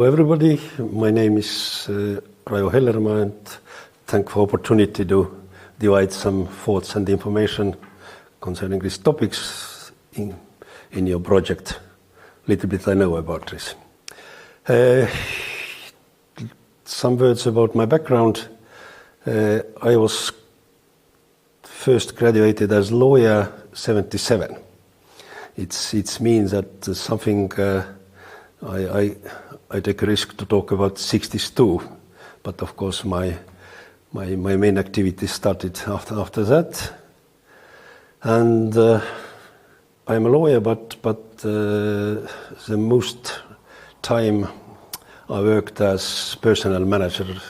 Hello everybody, my name is Raivo and thank for opportunity to divide some thoughts and information concerning these topics in your project. Little bit I know about this. Some words about my background. I was first graduated as lawyer 77. It means that something I take a risk to talk about 60s too, but of course my main activity started after that. And I'm a lawyer, but the most time I worked as personnel manager,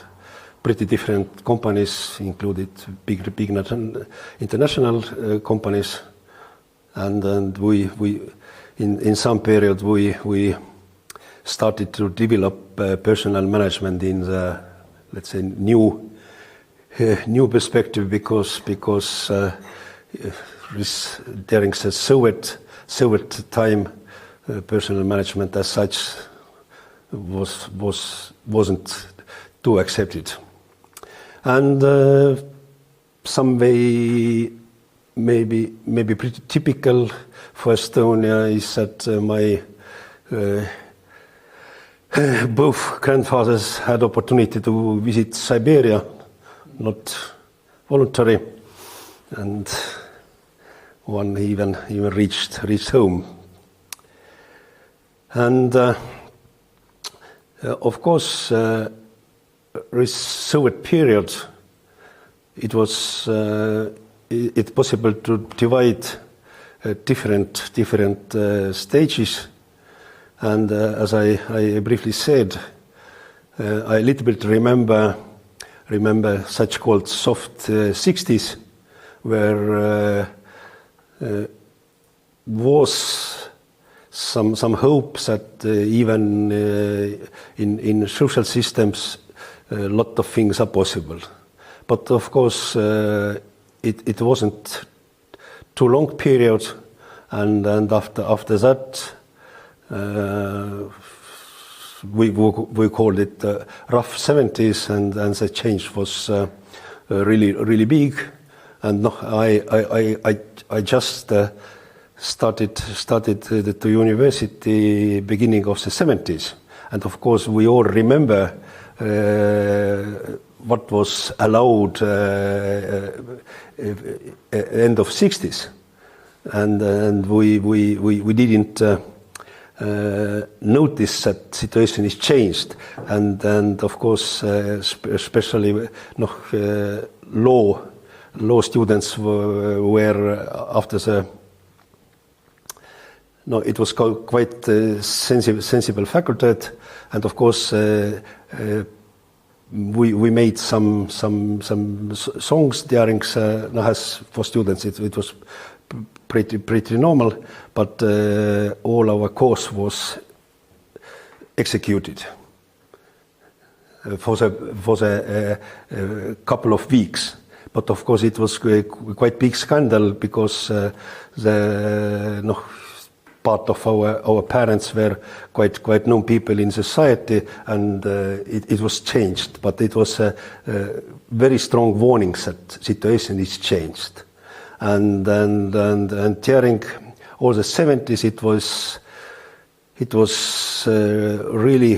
pretty different companies, included big international companies, and we in some period we started to develop personnel management in the, let's say, new perspective because during the Soviet time, personnel management as such wasn't too accepted, and some way maybe pretty typical for Estonia is that my both grandfathers had opportunity to visit Siberia, not voluntary, and one even reached home. And of course, this Soviet period, it was it's possible to divide different stages. And as I briefly said, I a little bit remember such called soft 60s, where was some hopes that even in social systems a lot of things are possible. But of course it wasn't too long period, and after that. We called it rough 70s, and the change was really big. And I just started to university beginning of the 70s, and of course we all remember what was allowed end of 60s, and we didn't. Notice that situation is changed, and of course especially law students were after the it was quite sensible faculty, and of course we made some songs during as for students it was pretty normal, but all our course was executed for the couple of weeks. But of course it was quite big scandal because the part of our parents were quite known people in society, and it was changed. But it was a very strong warning that situation is changed. And during all the 70s, it was really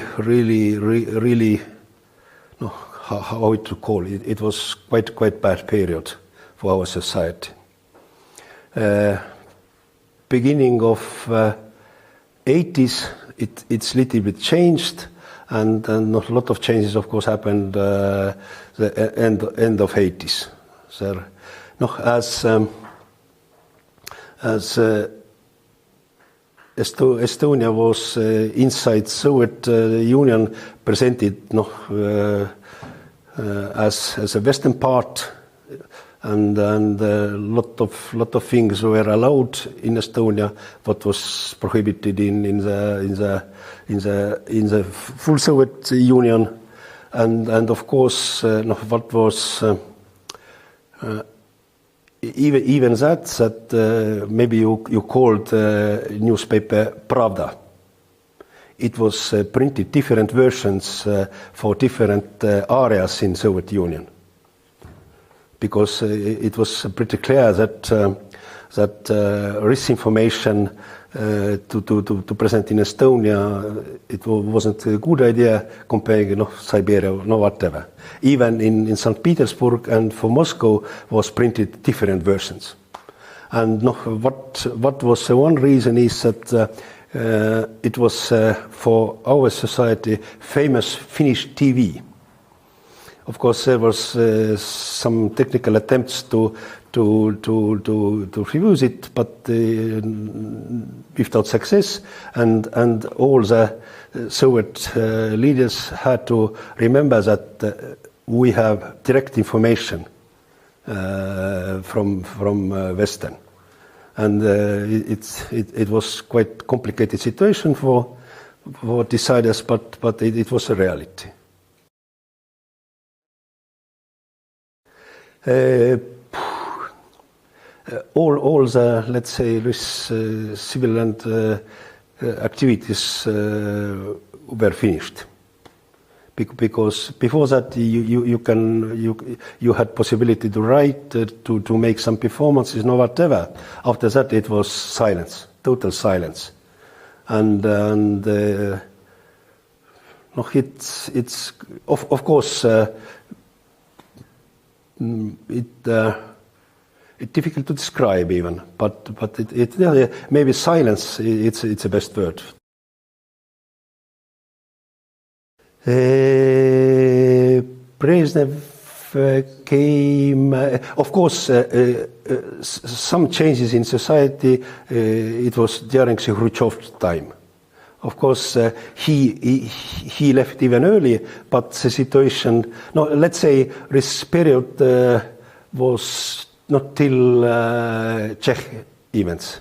how to call it. It was quite bad period for our society. Beginning of 80s, it's little bit changed, and a lot of changes, of course, happened the end of 80s. So, as Estonia was inside Soviet Union, presented as a western part, and a lot of things were allowed in Estonia, what was prohibited in the full Soviet Union, and of course what was even that maybe you called newspaper Pravda. it was printed different versions for different areas in Soviet Union, because it was pretty clear that this information to present in Estonia, it wasn't a good idea comparing Siberia or whatever. Even in St. Petersburg and for Moscow was printed different versions. And what was one reason is that it was for our society famous Finnish TV. Of course, there was some technical attempts to refuse it, but without success. And all the Soviet leaders had to remember that we have direct information from Western, and it was quite complicated situation for deciders, but it was a reality. All the, let's say, this civil and activities were finished, because before that you had possibility to write, to make some performances, no whatever. After that it was silence, total silence, and it's of course it's difficult to describe even, but maybe silence it's the best word. Brezhnev came, of course, some changes in society. It was during the Khrushchev's time. Of course, he left even early, but the situation, no, let's say this period was not till Czech events,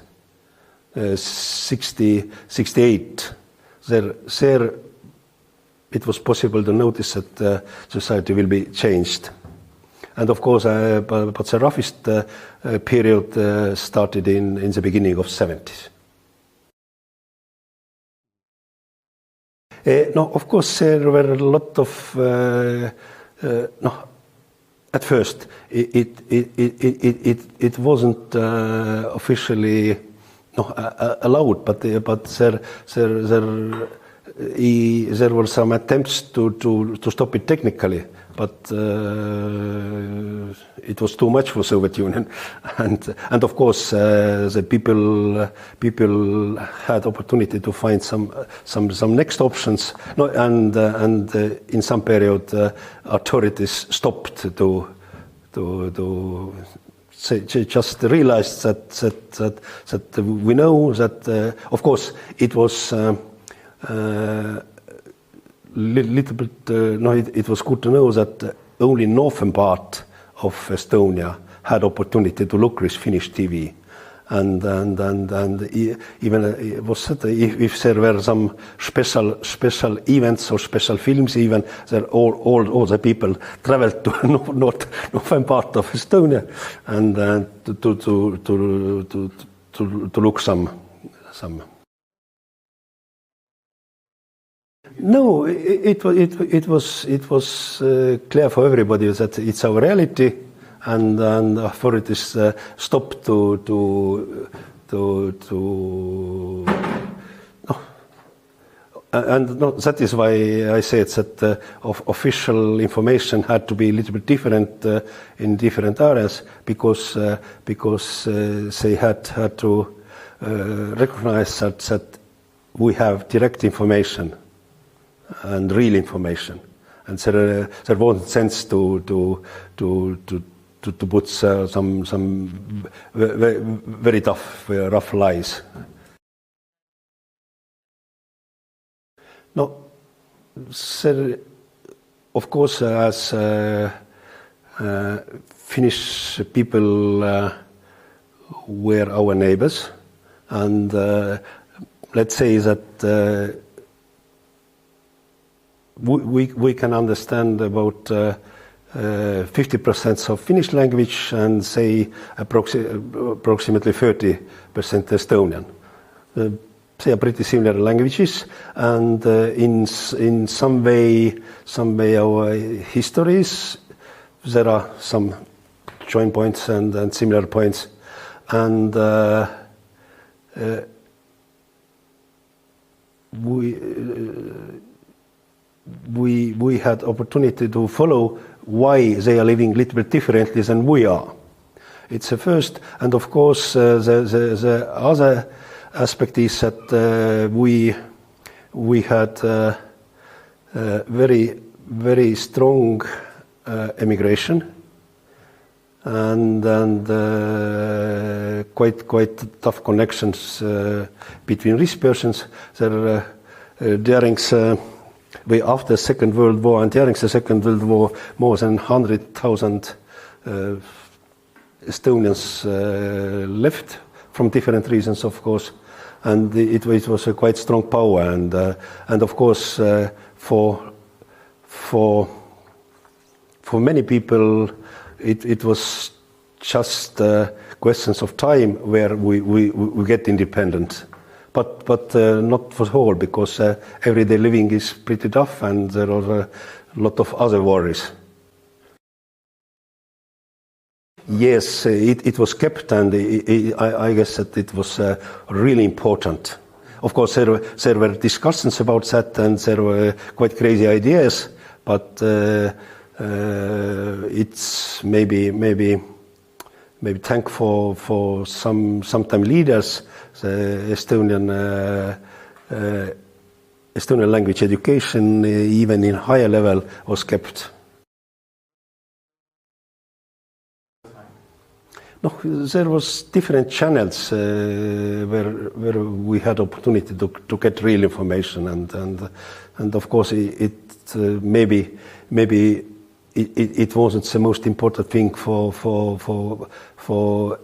68. There it was possible to notice that society will be changed. And of course, but the roughest period started in the beginning of 70s. No, of course, there were a lot of at first, it wasn't officially allowed, but there were some attempts to stop it technically, but it was too much for Soviet Union, and of course the people had opportunity to find some next options. No, and in some period authorities stopped to say, just realized that we know that of course it was. Little bit, it was good to know that only northern part of Estonia had opportunity to look at Finnish TV, and even it was if there were some special events or special films, even there all the people traveled to northern part of Estonia and to look some. No, it was clear for everybody that it's our reality, and authorities stopped to and no, that is why I said that official information had to be a little bit different in different areas, because they had to recognize that we have direct information and real information, and there wasn't sense to put some very tough, rough lies. No, sir, of course, as Finnish people were our neighbors, and let's say that we can understand about 50% of Finnish language and say approximately 30% Estonian. they are pretty similar languages, and in some way our histories, there are some joint points and similar points, and we had opportunity to follow why they are living a little bit differently than we are. It's the first, and of course the other aspect is that we had very strong emigration and quite tough connections between these persons. There during after the Second World War and during the Second World War, more than 100,000 Estonians left from different reasons, of course, and it was a quite strong power, and of course for many people it was just questions of time where we get independent. But not for all, because everyday living is pretty tough and there are a lot of other worries. Yes, it was kept, and I guess that it was really important. Of course, there were discussions about that, and there were quite crazy ideas, but it's maybe thank for sometime leaders. The Estonian language education, even in higher level, was kept. No, there was different channels where we had opportunity to get real information, and of course maybe it wasn't the most important thing for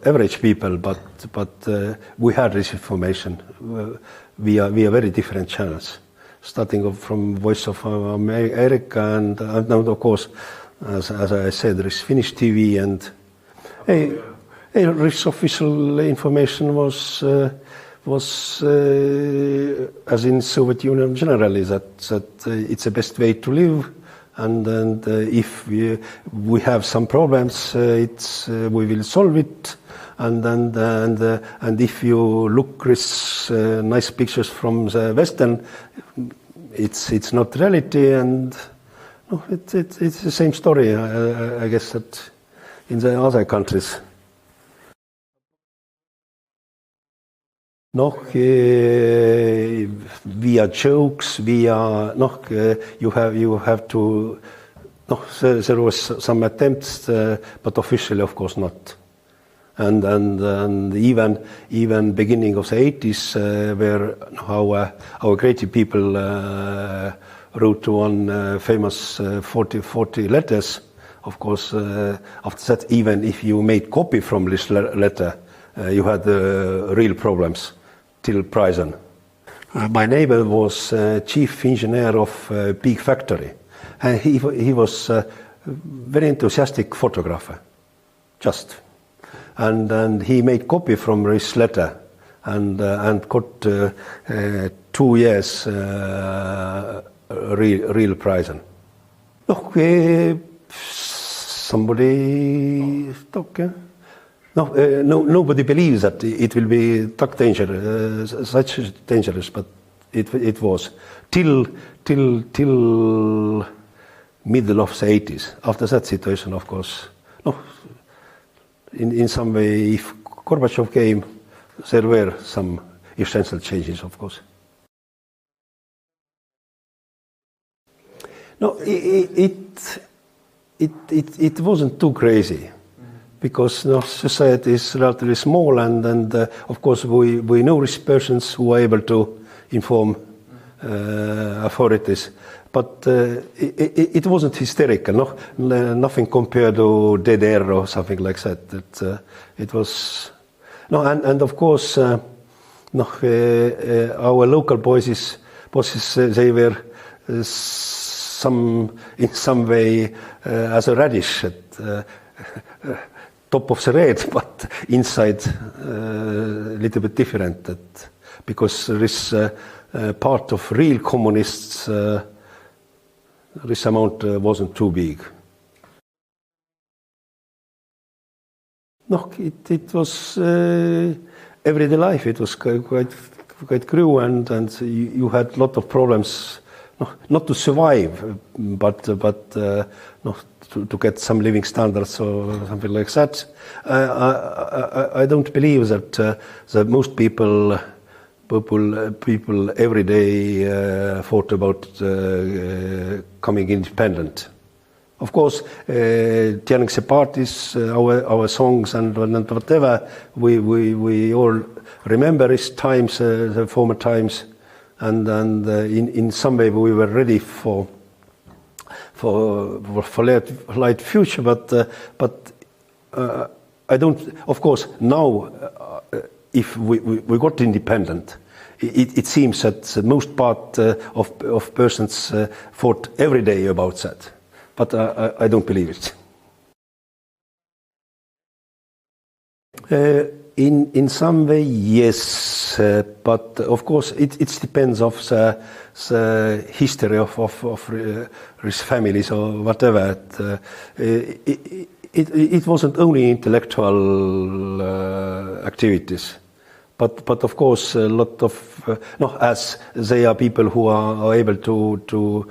average people, but we had this information via very different channels, starting from Voice of America, and now of course, as I said, there is Finnish TV, and this official information was as in Soviet Union generally, that it's the best way to live. And if we have some problems, we will solve it. And if you look at nice pictures from the Western, it's not reality. And no, it's the same story, I guess, that in the other countries. No, via jokes, you have to. No, there was some attempts, but officially, of course, not. And even beginning of the 80s, where our creative people wrote one famous 40 letters. Of course, after that, even if you made copy from this letter, you had real problems. Till prison. My neighbor was chief engineer of a big factory, and he was a very enthusiastic photographer, and he made copy from this letter, and got 2 years real prison. Okay, somebody okay. No, nobody believes that it will be such dangerous, but it was till middle of the 80s. After that situation, of course, no. In some way, if Gorbachev came, there were some essential changes, of course. No, it wasn't too crazy. Because society is relatively small, and of course we know these persons who are able to inform authorities, but it wasn't hysterical, nothing compared to DDR or something like that. It was and of course our local bosses they were in some way as a radish. Top of the red, but inside a little bit different. because this part of real communists, this amount wasn't too big. No, it was everyday life. It was quite grew, and you had a lot of problems, not to survive, but to get some living standards or something like that. I don't believe that most people every day thought about coming independent. Of course, during the parties, our songs and whatever, we all remember these times, the former times, and in some way we were ready for light future. But I don't. Of course, now if we got independent, it seems that the most part of persons thought every day about that. But I don't believe it. In some way, yes, but of course it depends of the history of his families or whatever. It wasn't only intellectual activities, but of course a lot of as they are people who are able to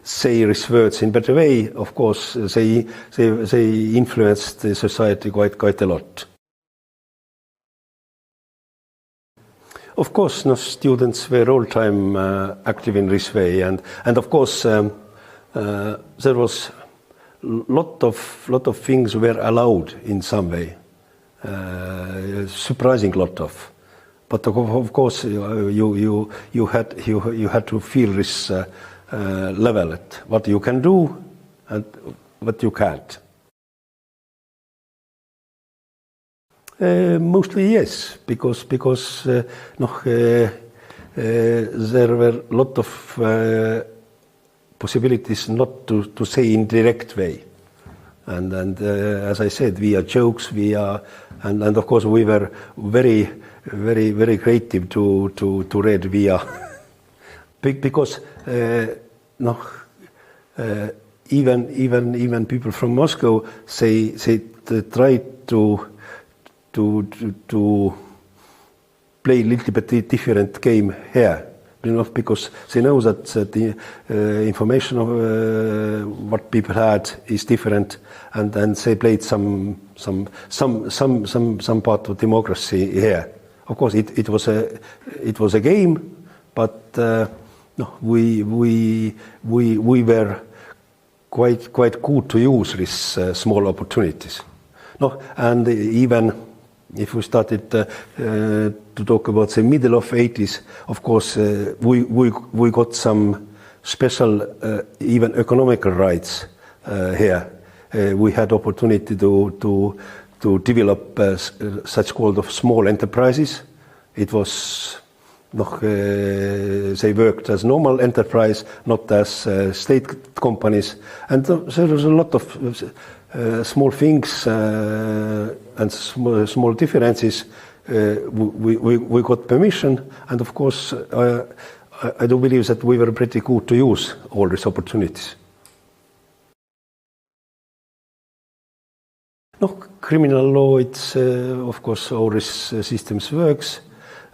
say these words in better way. Of course, they influenced the society quite a lot. Of course, students were all time active in this way, and of course there was lot of things were allowed in some way, surprising lot of. But of course, you had to feel this. Level it, what you can do and what you can't. Mostly yes, because there were a lot of possibilities not to say in direct way, and as I said, via jokes, and of course we were very creative to read via. Because even people from Moscow they try to play a little bit different game here, because they know that the information of what people had is different, and they played some part of democracy here. Of course, it was a game, but. No, we were quite good to use these small opportunities. No, and even if we started to talk about the middle of 80s, of course we got some special even economical rights here. We had opportunity to develop such called of small enterprises. It was. They worked as normal enterprise, not as state companies, and there was a lot of small things and small differences. We got permission, and of course, I do believe that we were pretty good to use all these opportunities. No, criminal law, it's of course all these systems works.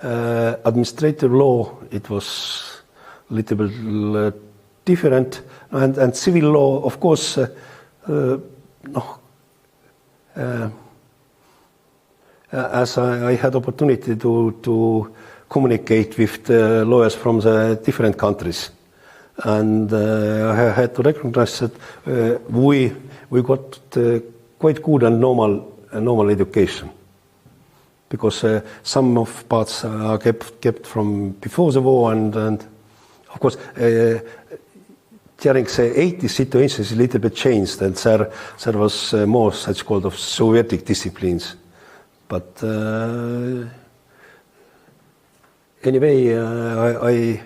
Administrative law, it was a little bit different, and civil law, of course, as I had opportunity to communicate with the lawyers from the different countries, and I had to recognize that we got quite good and normal education. Because some of parts are kept from before the war, and of course during the 80s situations a little bit changed, and there was more such called of Soviet disciplines. But anyway, I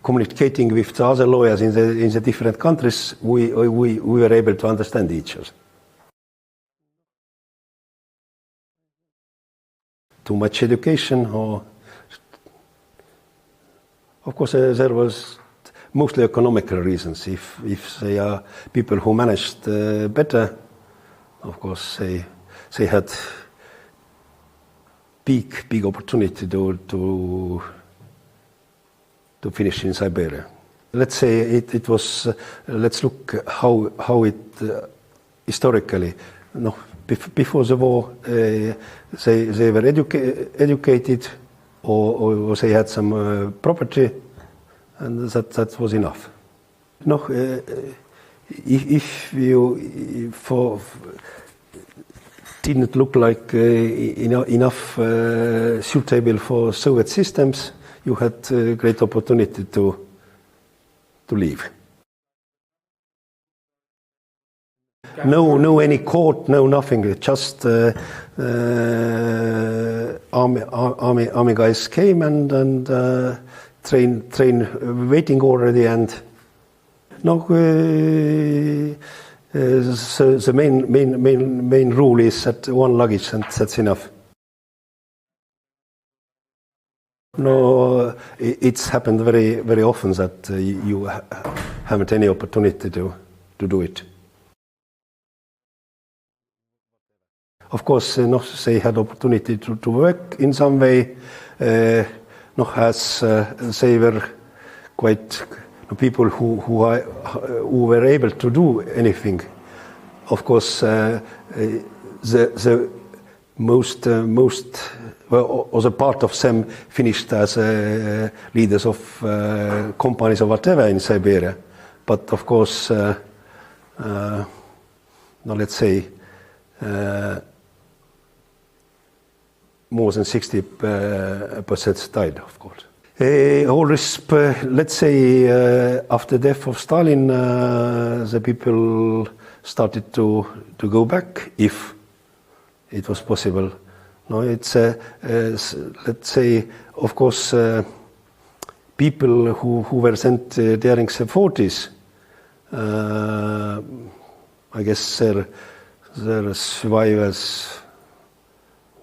communicating with the other lawyers in the different countries, we were able to understand each other. too much education, or of course there was mostly economical reasons. If they are people who managed better, of course they had big opportunity to finish in Siberia. Let's say it was. Let's look how it historically. No, before the war, they were educated, or they had some property, and that was enough. No, if you didn't look like enough suitable for Soviet systems, you had a great opportunity to leave. No any court, no nothing. Just army guys came and train waiting already, and no. So the main rule is that one luggage, and that's enough. No, it's happened very often that you haven't any opportunity to do it. Of course, they had opportunity to work in some way. As they were quite people who were able to do anything. Of course, the most well, or the part of them finished as leaders of companies or whatever in Siberia. But of course, let's say more than 60% died, of course. Let's say after the death of Stalin, the people started to go back if it was possible. No, it's let's say, of course, people who were sent during the 40s. I guess their survivors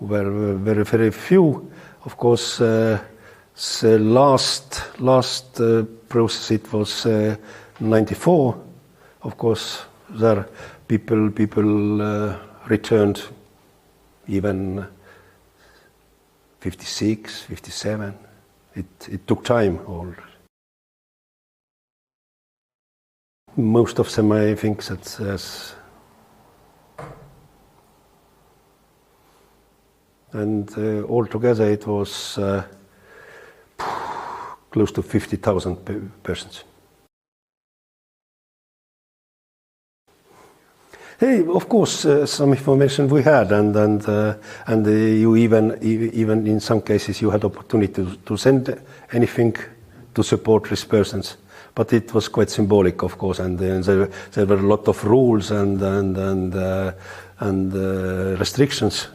were very few. Of course, the last process, it was 94. Of course, there people returned even 56, 57. It took time. Most of them, I think, that's and altogether it was close to 50,000 persons. Hey, of course, some information we had, and you even in some cases you had opportunity to send anything to support these persons, but it was quite symbolic, of course, and there were a lot of rules and restrictions.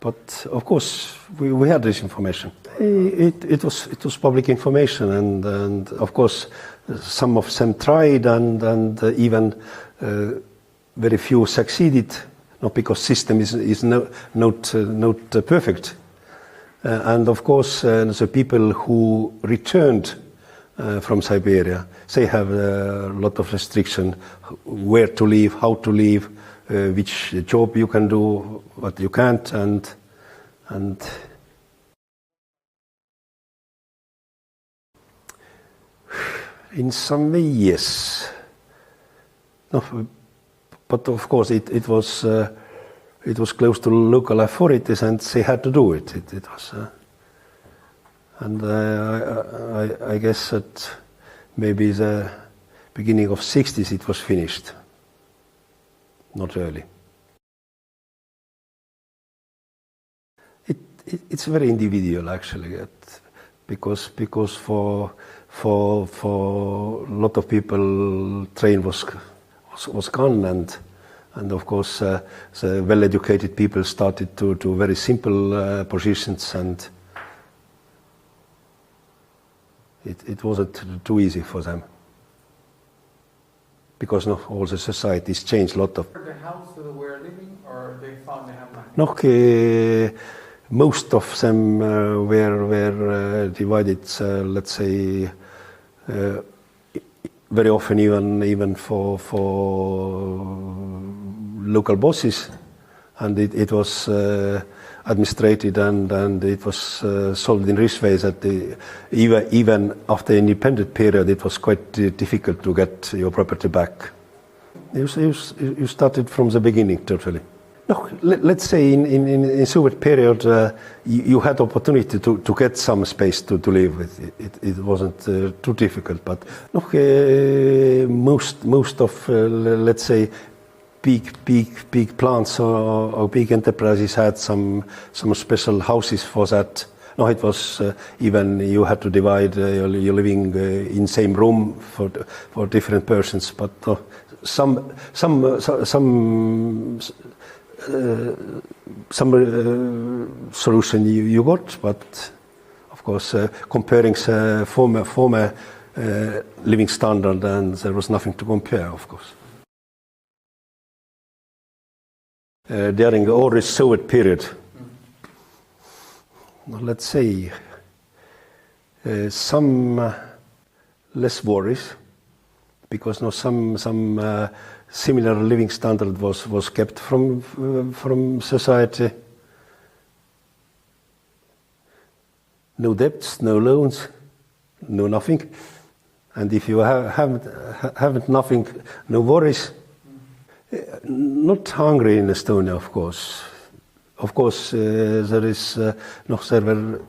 But of course, we had this information. It was public information, and of course, some of them tried, and even very few succeeded, not because system is not perfect. And of course, the people who returned from Siberia, they have a lot of restriction: where to live, how to live, which job you can do, what you can't, and in some way, yes. No, but of course, it was close to local authorities, and they had to do it. It was, and I guess that maybe the beginning of '60s it was finished, not early. It's very individual, actually, because for a lot of people, train was gone, and of course the well-educated people started to very simple positions, and it wasn't too easy for them, because all the societies changed a lot of. The house that they were living, or they found they have money? No, most of them were divided, let's say, very often even for local bosses, and it was administrated and it was solved in this way that even after the independent period it was quite difficult to get your property back. You started from the beginning totally. No, let's say in Soviet period you had opportunity to get some space to live with. It wasn't too difficult, but no, most of let's say big plants or big enterprises had some special houses for that. No, it was even you had to divide you're living in same room for different persons, but some solution you got, but of course comparing the former living standard, and there was nothing to compare, of course. During all this Soviet period, let's say some less worries, because some similar living standard was kept from society. No debts, no loans, no nothing, and if you haven't nothing, no worries. Not hungry in Estonia, of course. Of course, there is there were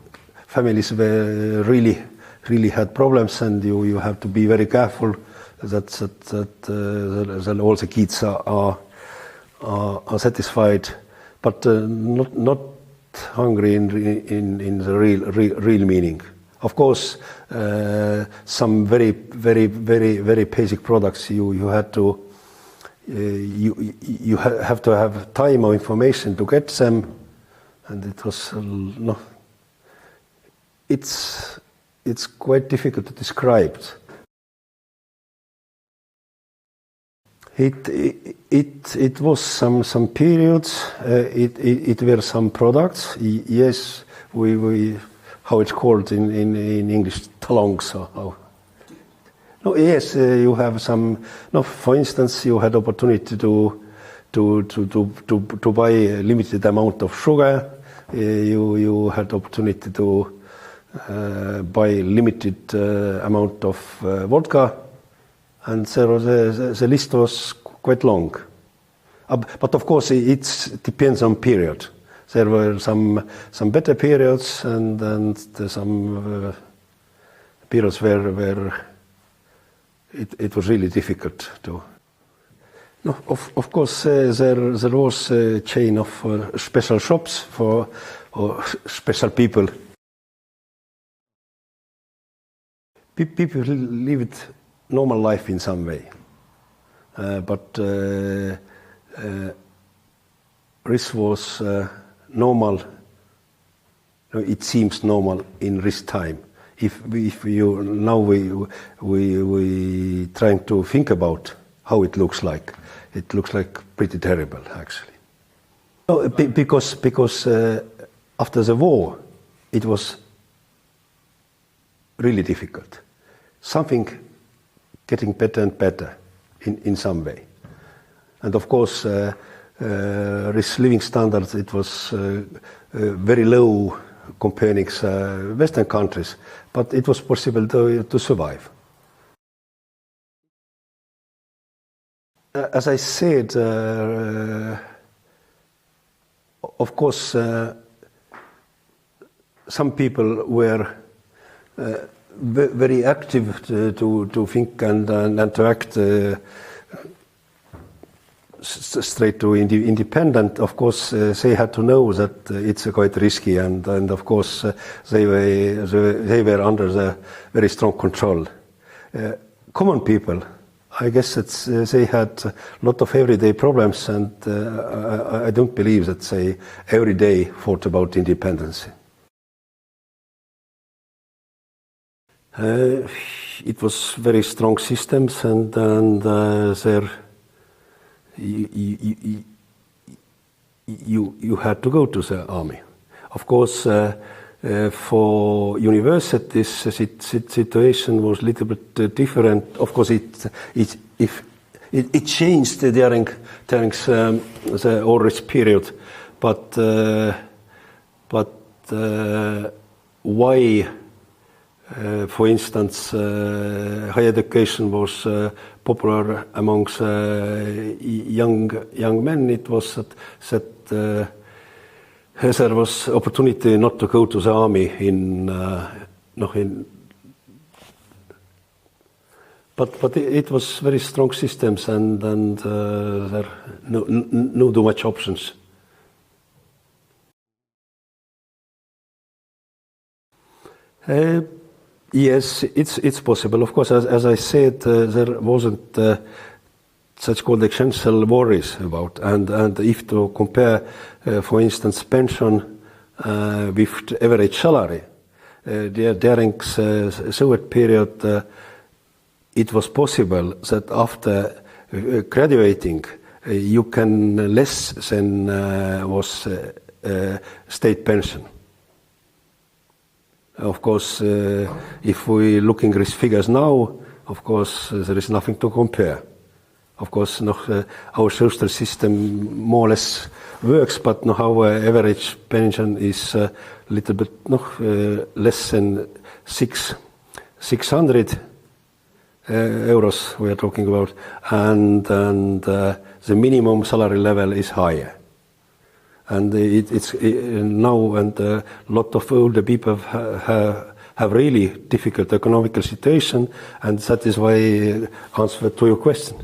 families where really had problems, and you have to be very careful that all the kids are satisfied, but not hungry in the real meaning. Of course, some very basic products you had to. You have to have time or information to get them, and it was it's quite difficult to describe. It was some periods. It were some products. Yes, we how it's called in English, talongs or how. No, yes, you have some. No, for instance, you had opportunity to buy a limited amount of sugar. You had opportunity to buy limited amount of vodka, and so the list was quite long. But of course, it depends on period. There were some better periods, and some periods where. It was really difficult to. No, of course, there was a chain of special shops for special people. People lived normal life in some way, but this was normal. It seems normal in this time. If you now we trying to think about how it looks like pretty terrible actually. No, because after the war it was really difficult. Something getting better and better in some way, and of course this living standards it was very low. Comparing Western countries, but it was possible to survive. As I said, of course, some people were very active to think and to act straight to independent. Of course, they had to know that it's quite risky, and of course they were under the very strong control. Common people, I guess they had a lot of everyday problems, and I don't believe that they every day thought about independence. It was very strong systems, and there. You had to go to the army. Of course, for universities, situation was a little bit different. Of course, it changed during the Ulrich period, but why, for instance, higher education was popular amongst young men? It was that there was opportunity not to go to the army but it was very strong systems and there no too much options. Yes, it's possible. Of course, as I said, there wasn't such called existential worries about, and if to compare, for instance, pension with average salary, during the Soviet period, it was possible that after graduating, you can less than was state pension. Of course, if we looking at these figures now, of course, there is nothing to compare. Of course, our social system more or less works, but our average pension is a little bit less than 600 euros we are talking about, and the minimum salary level is higher. And it's now, and a lot of older people have really difficult economical situation, and that is why I answer to your question.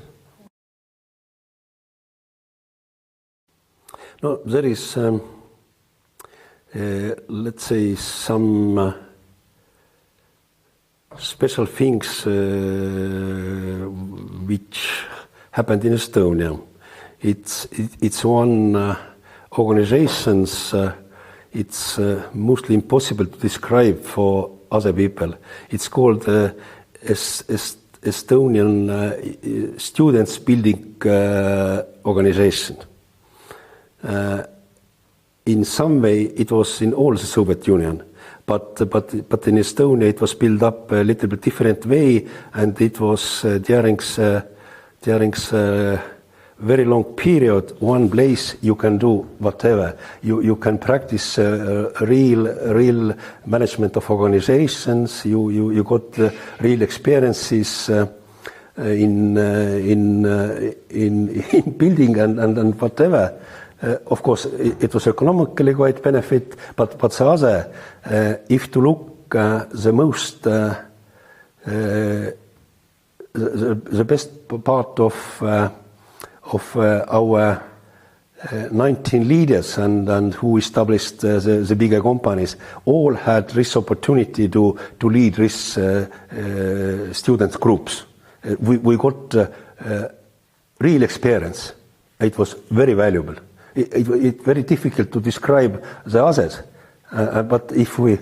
No, there is, let's say, some special things which happened in Estonia. It's one organizations. It's mostly impossible to describe for other people. It's called Estonian Students Building Organization. In some way, it was in all the Soviet Union, but in Estonia it was built up a little bit different way, and it was during very long period, one place you can do whatever. You can practice real management of organizations. You got real experiences in building and whatever. Of course, it was economically quite benefit, but the other, if to look the most, the best part of our 19 leaders and who established the bigger companies, all had this opportunity to lead these student groups. We got real experience. It was very valuable. It's very difficult to describe the others, but if we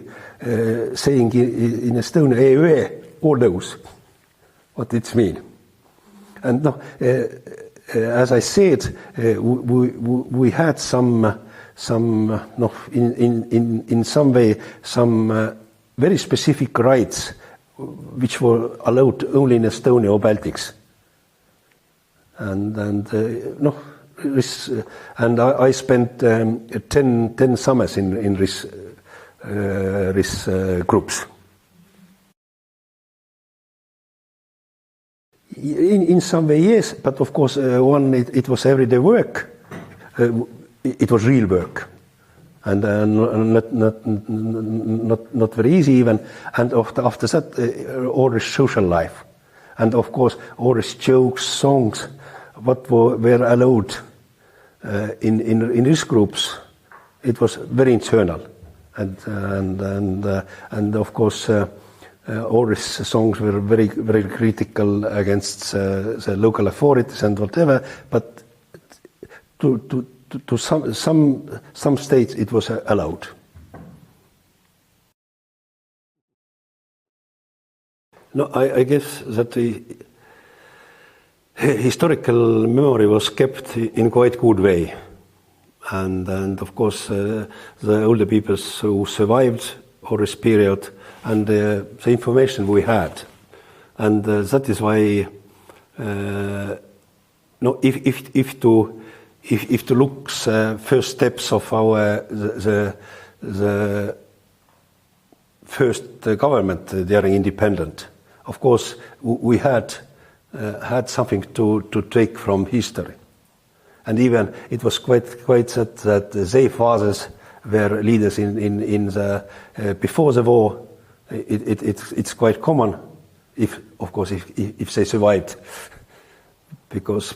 saying in Estonia, all those, what it means. And no, as I said, we had some in some way some very specific rights which were allowed only in Estonia or Baltics, and I spent 10 summers in this groups. In some way, yes, but of course, it was everyday work. It was real work, and not very easy even. And after that, all the social life, and of course, all the jokes, songs, what were allowed in these groups. It was very internal, and of course. All these songs were very, very critical against the local authorities and whatever. But to some states it was allowed. No, I guess that the historical memory was kept in quite good way, and of course the older people who survived all this period, and the information we had, and that is why no, if to look first steps of our the first government during independence, of course we had something to take from history, and even it was quite that their fathers were leaders in the before the war. It's quite common, if they survived, because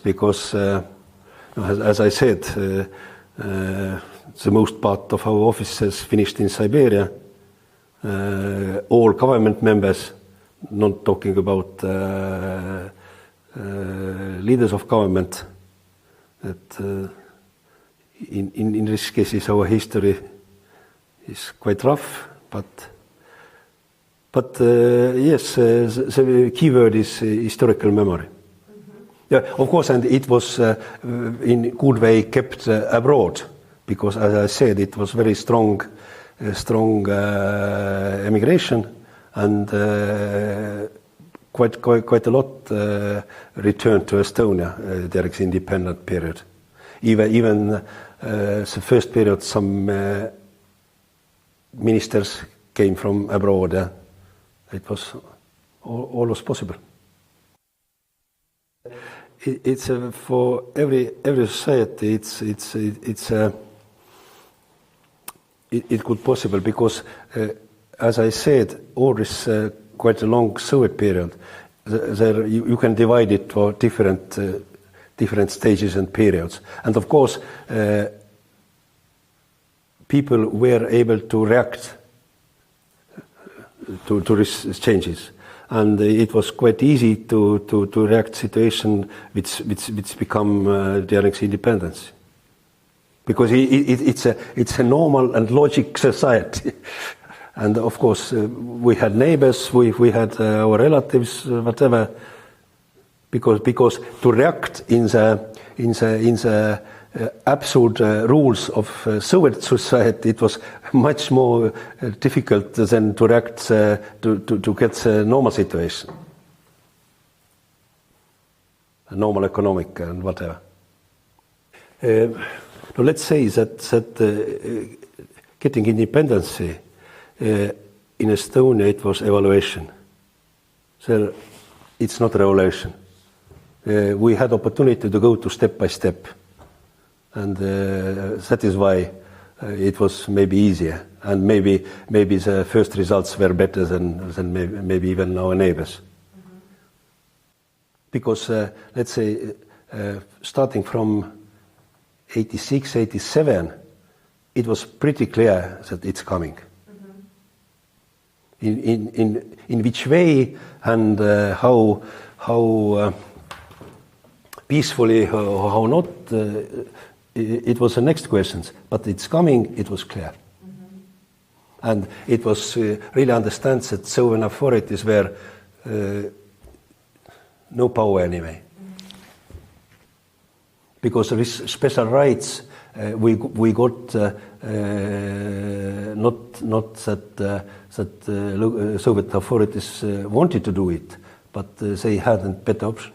as I said, the most part of our officers finished in Siberia. All government members, not talking about leaders of government, that in this cases our history is quite rough, but yes, the key word is historical memory. Yeah, of course, and it was in good way kept abroad, because, as I said, it was very strong emigration, and quite a lot returned to Estonia during the independent period. Even the first period, some ministers came from abroad. It was always possible. It's for every society. It could possible, because as I said, all this quite a long Soviet period. There you can divide it for different stages and periods, and of course people were able to react to these changes. And it was quite easy to react situation which become during independence, because it's a normal and logic society, and of course we had neighbors, we had our relatives, whatever, because to react in the absolute rules of Soviet society, it was much more difficult than to react to get a normal situation, a normal economic and whatever. Now let's say that getting independence in Estonia, it was evaluation. So it's not a revolution. We had opportunity to go to step by step. And that is why it was maybe easier, and maybe the first results were better than maybe even our neighbors. Mm-hmm. Because let's say starting from 86, 87, it was pretty clear that it's coming. Mm-hmm. In which way and how peacefully, how not. It was the next questions, but it's coming, it was clear. Mm-hmm. And it was really understand that sovereign authorities were no power anyway. Mm-hmm. Because there is special rights we got not that Soviet authorities wanted to do it, but they hadn't better option.